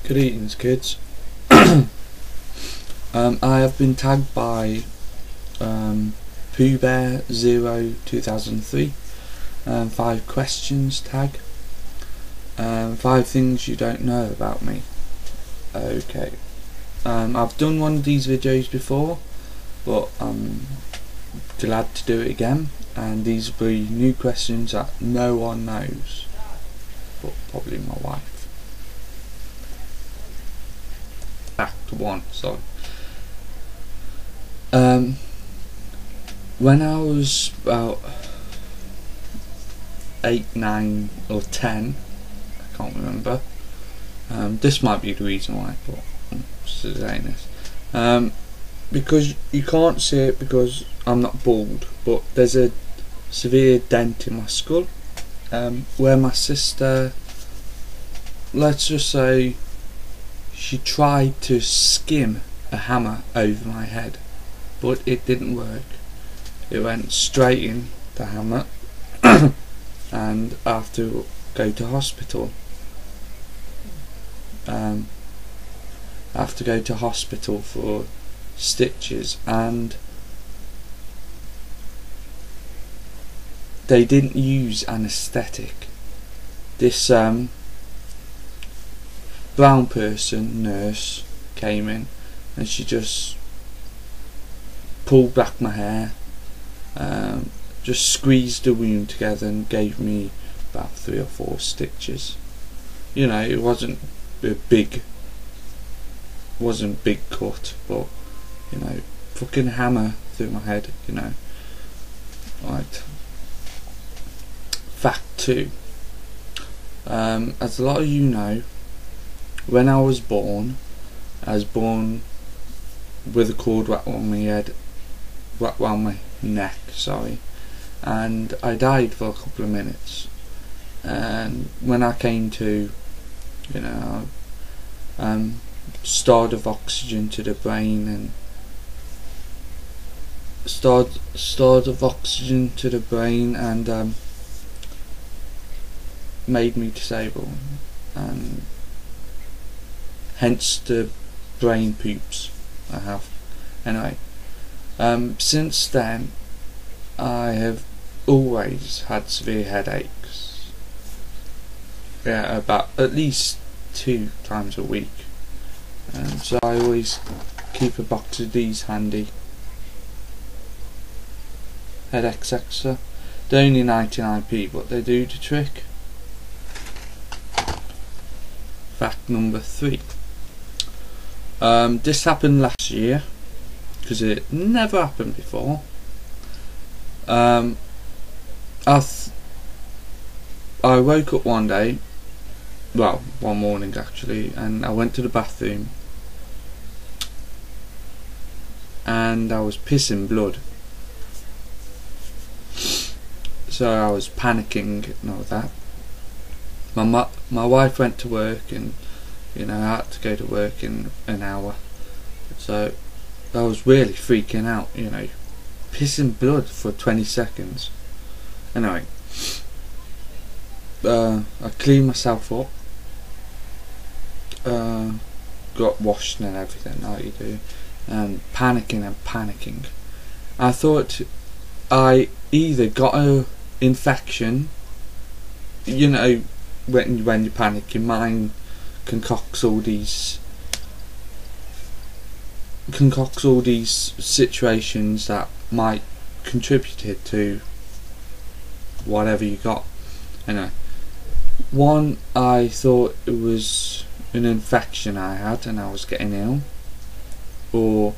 Good evenings, kids. I have been tagged by PoohBear02003, 5 questions tag, 5 things you don't know about me. Okay, I've done one of these videos before, but I'm glad to do it again, and these will be new questions that no one knows, but probably my wife. Fact 1, sorry. When I was about 8, 9 or 10, I can't remember, this might be the reason why, but I'm just saying this, because you can't see it because I'm not bald, but there's a severe dent in my skull, where my sister, let's just say, she tried to skim a hammer over my head, but it didn't work. It went straight in the hammer and I have to go to hospital. I have to go to hospital for stitches, and they didn't use anaesthetic. This brown person, nurse, came in and she just pulled back my hair, just squeezed the wound together and gave me about 3 or 4 stitches. You know, it wasn't a big cut, but you know, fucking hammer through my head, you know. Right. Fact 2. As a lot of you know, when I was born with a cord wrapped around my neck, sorry, and I died for a couple of minutes. And when I came to, you know, start of oxygen to the brain and start of oxygen to the brain and made me disabled, and hence the brain poops I have. Anyway, since then I have always had severe headaches. Yeah, about at least 2 times a week. So I always keep a box of these handy. Headache extra. They're only 99p, but they do the trick. Fact number 3. This happened last year, because it never happened before. I woke up one day, well, one morning actually, and I went to the bathroom and I was pissing blood. So I was panicking and all that. My wife went to work, and you know, I had to go to work in an hour, so I was really freaking out, you know, pissing blood for 20 seconds. Anyway, I cleaned myself up, got washed and everything like you do, and panicking. I thought I either got an infection, you know, when you panic, your mind concocts all these situations that might contributed to whatever you got. Anyway, one, I thought it was an infection I had and I was getting ill, or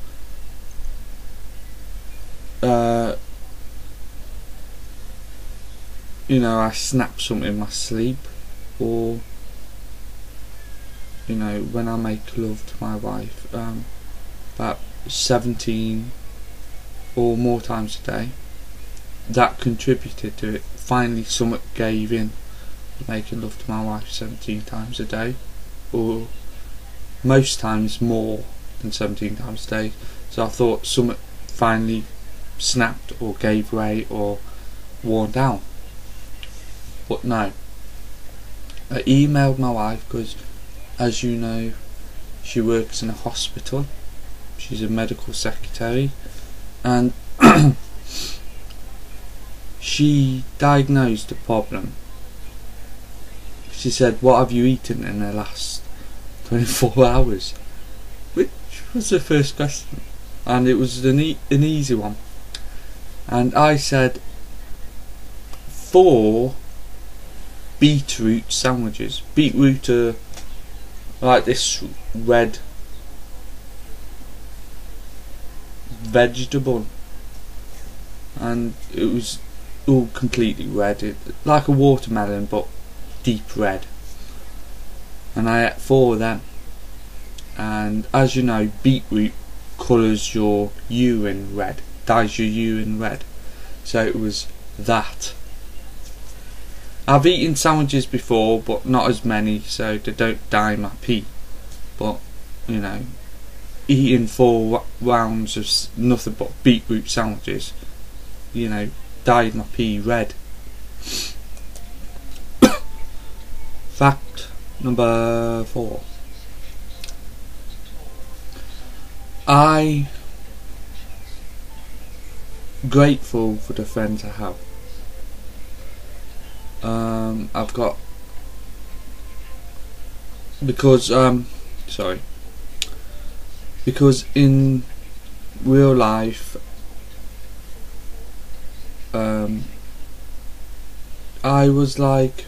you know, I snapped something in my sleep, or you know, when I make love to my wife about 17 or more times a day, that contributed to it. Finally something gave in, making love to my wife 17 times a day, or most times more than 17 times a day. So I thought something finally snapped or gave way or worn down. But no, I emailed my wife because as you know, she works in a hospital. She's a medical secretary, and she diagnosed a problem. She said, "What have you eaten in the last 24 hours?" Which was the first question, and it was an easy one. And I said, 4 beetroot sandwiches. Beetroot are like this red vegetable, and it was all completely red, like a watermelon but deep red. And I ate 4 of them. And as you know, beetroot colours your urine red, dyes your urine red. So it was that. I've eaten sandwiches before, but not as many, so they don't dye my pee. But, you know, eating 4 rounds of nothing but beetroot sandwiches, you know, dyed my pee red. Fact number 4. I'm grateful for the friends I have. I've got, because in real life, I was like,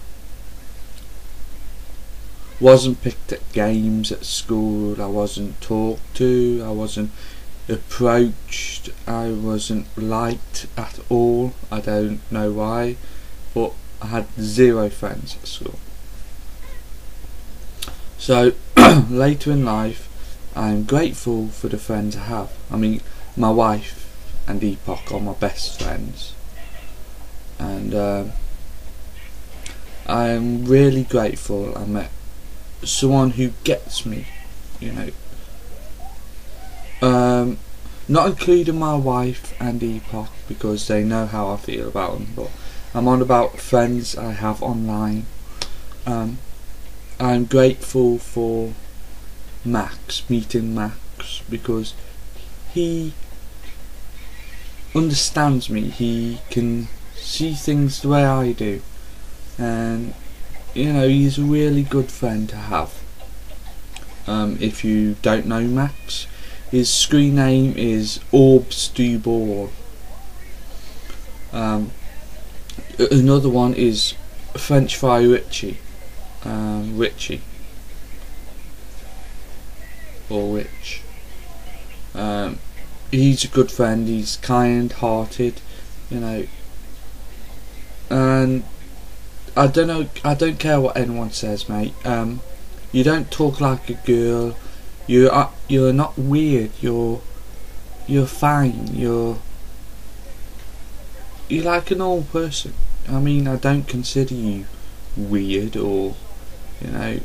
wasn't picked at games at school, I wasn't talked to, I wasn't approached, I wasn't liked at all. I don't know why, but I had 0 friends at school. So later in life, I'm grateful for the friends I have. I mean, my wife and Epoch are my best friends, and I'm really grateful I met someone who gets me, you know. Not including my wife and Epoch, because they know how I feel about them, but I'm on about friends I have online. I'm grateful for Max, meeting Max, because he understands me, he can see things the way I do, and you know, he's a really good friend to have. If you don't know Max, his screen name is Orbs2Ball. Another one is French Fry Richie, Richie or Rich. He's a good friend. He's kind-hearted, you know, and I don't care what anyone says, mate. You don't talk like a girl. You're not weird. You're fine. You're like a normal person. I mean, I don't consider you weird or, you know,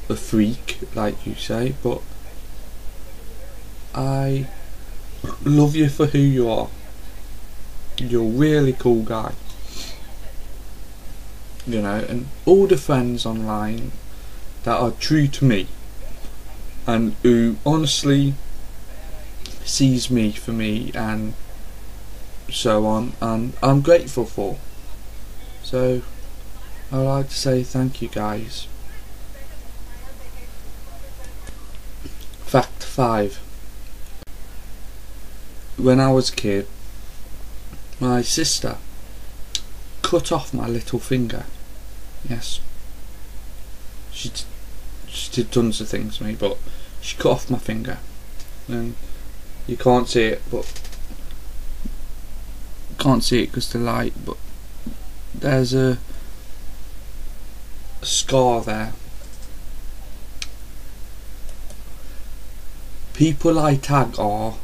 a freak like you say, but I love you for who you are. You're a really cool guy, you know. And all the friends online that are true to me and who honestly sees me for me and so on, and I'm grateful for. So I'd like to say thank you, guys. Fact 5. When I was a kid, my sister cut off my little finger. Yes, she did tons of things to me, but she cut off my finger, and you can't see it, but can't see it because the light, but there's a scar there. People I tagged are